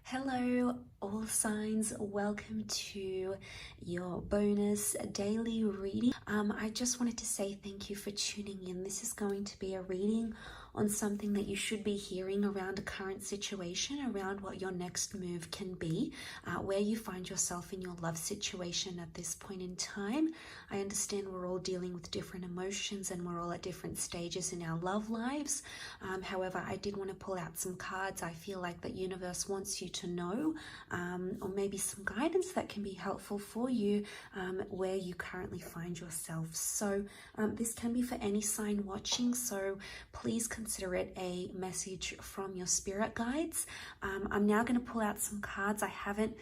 Hello, all signs. Welcome to your bonus daily reading. I just wanted to say thank you for tuning in. This is going to be a reading on something that you should be hearing around a current situation, around what your next move can be, where you find yourself in your love situation at this point in time. I understand we're all dealing with different emotions and we're all at different stages in our love lives. However, I did want to pull out some cards. I feel like the universe wants you to know, or maybe some guidance that can be helpful for you where you currently find yourself. So this can be for any sign watching, so please consider it a message from your spirit guides. I'm now going to pull out some cards. I haven't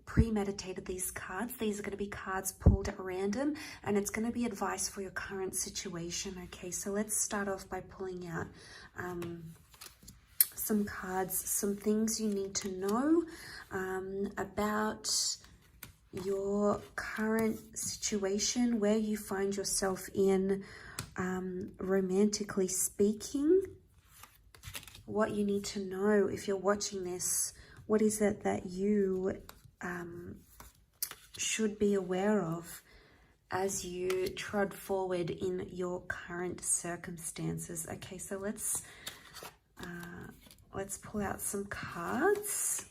premeditated these cards. These are going to be cards pulled at random, and it's going to be advice for your current situation. Okay, so let's start off by pulling out some cards, some things you need to know about your current situation, where you find yourself in, romantically speaking. What you need to know if you're watching this, what is it that you should be aware of as you trod forward in your current circumstances. Okay, so let's pull out some cards.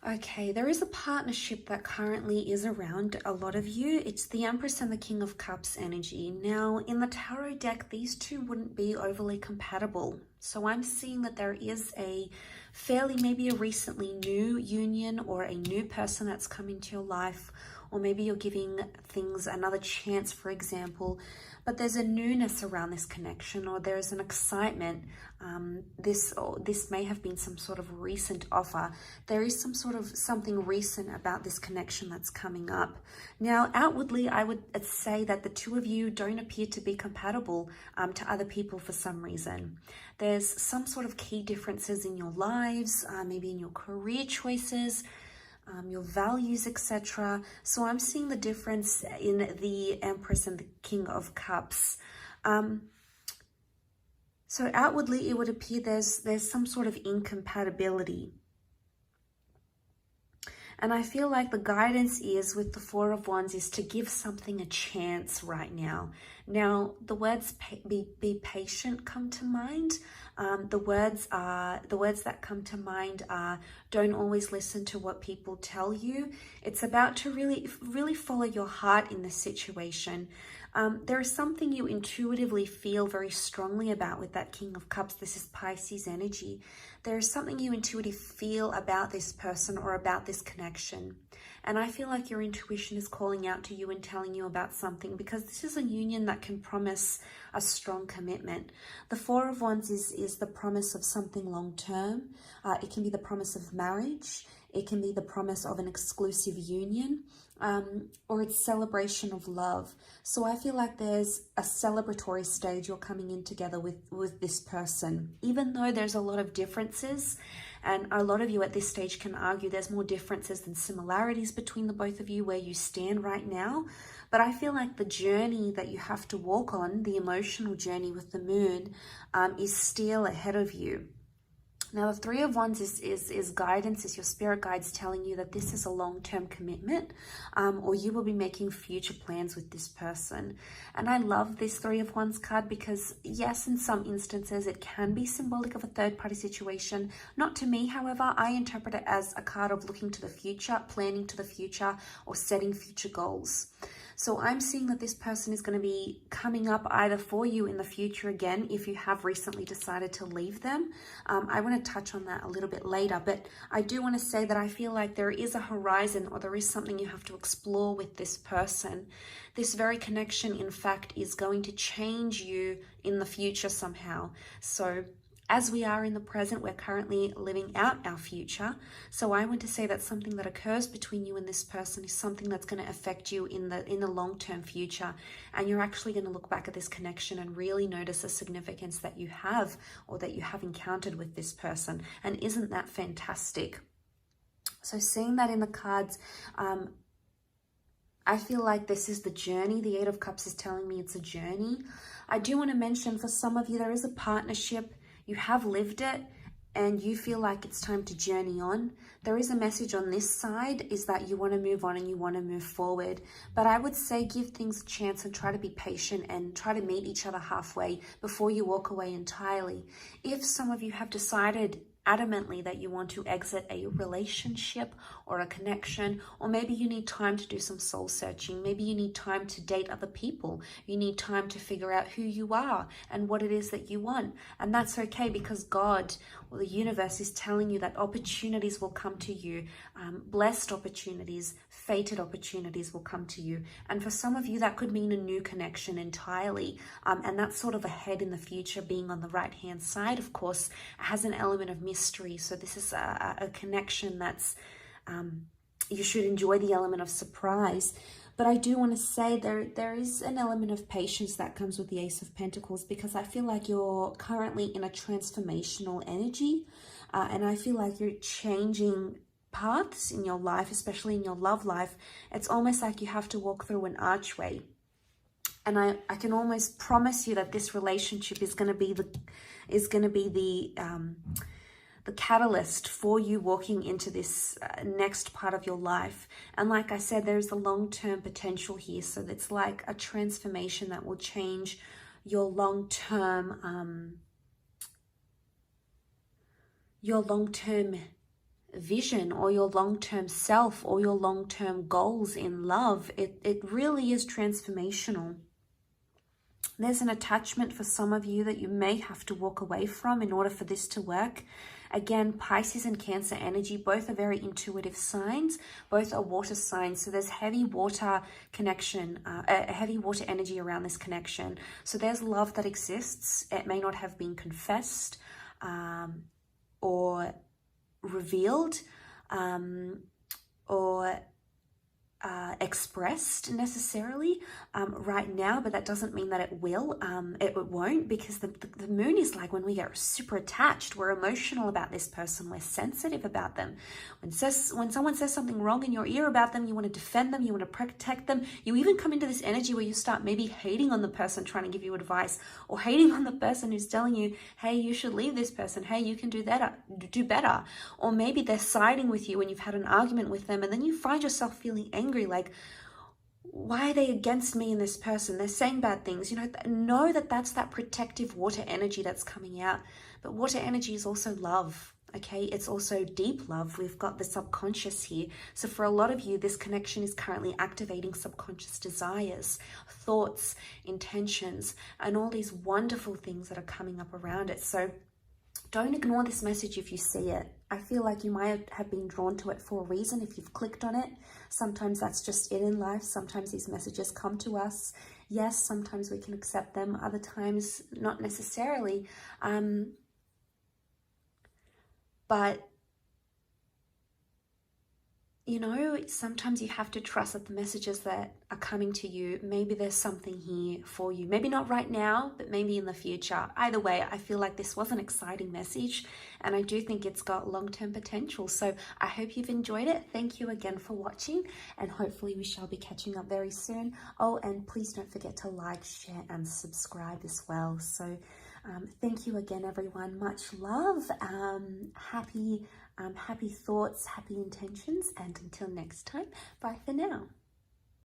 Okay, there is a partnership that currently is around a lot of you. It's the Empress and the King of Cups energy. Now, in the tarot deck, these two wouldn't be overly compatible. So I'm seeing that there is a fairly, maybe a recently new union or a new person that's come into your life, or maybe you're giving things another chance, for example, but there's a newness around this connection, or there's an excitement. This may have been some sort of recent offer. There is some sort of something recent about this connection that's coming up. Now, outwardly, I would say that the two of you don't appear to be compatible to other people for some reason. There's some sort of key differences in your lives, maybe in your career choices, your values, etc. So I'm seeing the difference in the Empress and the King of Cups. So outwardly, it would appear there's some sort of incompatibility. And I feel like the guidance is, with the Four of Wands, is to give something a chance right now. Now, the words be patient come to mind. The words that come to mind are, don't always listen to what people tell you. It's about to really follow your heart in this situation. There is something you intuitively feel very strongly about with that King of Cups. This is Pisces energy. There is something you intuitively feel about this person or about this connection. And I feel like your intuition is calling out to you and telling you about something, because this is a union that can promise a strong commitment. The Four of Wands is the promise of something long-term. It can be the promise of marriage. It can be the promise of an exclusive union, or it's celebration of love. So I feel like there's a celebratory stage you're coming in together with this person. Even though there's a lot of differences, and a lot of you at this stage can argue there's more differences than similarities between the both of you where you stand right now. But I feel like the journey that you have to walk on, the emotional journey with the moon, is still ahead of you. Now, the Three of Wands is guidance, is your spirit guides telling you that this is a long-term commitment, or you will be making future plans with this person. And I love this Three of Wands card because, yes, in some instances, it can be symbolic of a third-party situation. Not to me, however. I interpret it as a card of looking to the future, planning to the future, or setting future goals. So I'm seeing that this person is going to be coming up either for you in the future again, if you have recently decided to leave them. I want to touch on that a little bit later, but I do want to say that I feel like there is a horizon, or there is something you have to explore with this person. This very connection, in fact, is going to change you in the future somehow. So as we are in the present, we're currently living out our future. So I want to say that something that occurs between you and this person is something that's going to affect you in the long-term future. And you're actually going to look back at this connection and really notice the significance that you have, or that you have encountered with this person. And isn't that fantastic? So seeing that in the cards, I feel like this is the journey. The Eight of Cups is telling me it's a journey. I do want to mention, for some of you, there is a partnership. You have lived it and you feel like it's time to journey on. There is a message on this side, is that you want to move on and you want to move forward. But I would say give things a chance and try to be patient and try to meet each other halfway before you walk away entirely. If some of you have decided adamantly that you want to exit a relationship or a connection, or maybe you need time to do some soul searching, maybe you need time to date other people, you need time to figure out who you are and what it is that you want, and that's okay, because God or the universe is telling you that opportunities will come to you, blessed opportunities, fated opportunities will come to you. And for some of you, that could mean a new connection entirely, and that's sort of ahead in the future. Being on the right hand side, of course, has an element of mystery, so this is a connection that's you should enjoy the element of surprise. But I do want to say there is an element of patience that comes with the Ace of Pentacles, because I feel like you're currently in a transformational energy, and I feel like you're changing paths in your life, especially in your love life. It's almost like you have to walk through an archway. And I can almost promise you that this relationship is going to be the catalyst for you walking into this next part of your life. And like I said, there's a long-term potential here. So it's like a transformation that will change your long-term vision, or your long-term self, or your long-term goals in love. It really is transformational. There's an attachment for some of you that you may have to walk away from in order for this to work. Again, Pisces and Cancer energy, both are very intuitive signs, both are water signs. So there's heavy water connection, a heavy water energy around this connection. So there's love that exists. It may not have been confessed or revealed or expressed necessarily right now, but that doesn't mean that it will. It won't, because the moon is like when we get super attached, we're emotional about this person, we're sensitive about them. When someone says something wrong in your ear about them, you want to defend them, you want to protect them. You even come into this energy where you start maybe hating on the person trying to give you advice, or hating on the person who's telling you, hey, you should leave this person, hey, you can do better. Or maybe they're siding with you and you've had an argument with them, and then you find yourself feeling angry, like, why are they against me and this person? They're saying bad things. Know that that's that protective water energy that's coming out. But water energy is also love, okay? It's also deep love. We've got the subconscious here. So for a lot of you, this connection is currently activating subconscious desires, thoughts, intentions, and all these wonderful things that are coming up around it. So don't ignore this message if you see it. I feel like you might have been drawn to it for a reason if you've clicked on it. Sometimes that's just it in life. Sometimes these messages come to us. Yes, sometimes we can accept them. Other times, not necessarily. But sometimes you have to trust that the messages that are coming to you, maybe there's something here for you. Maybe not right now, but maybe in the future. Either way, I feel like this was an exciting message, and I do think it's got long-term potential. So I hope you've enjoyed it. Thank you again for watching, and hopefully we shall be catching up very soon. Oh, and please don't forget to like, share, and subscribe as well. So thank you again, everyone. Much love. Happy thoughts, happy intentions, and until next time, bye for now.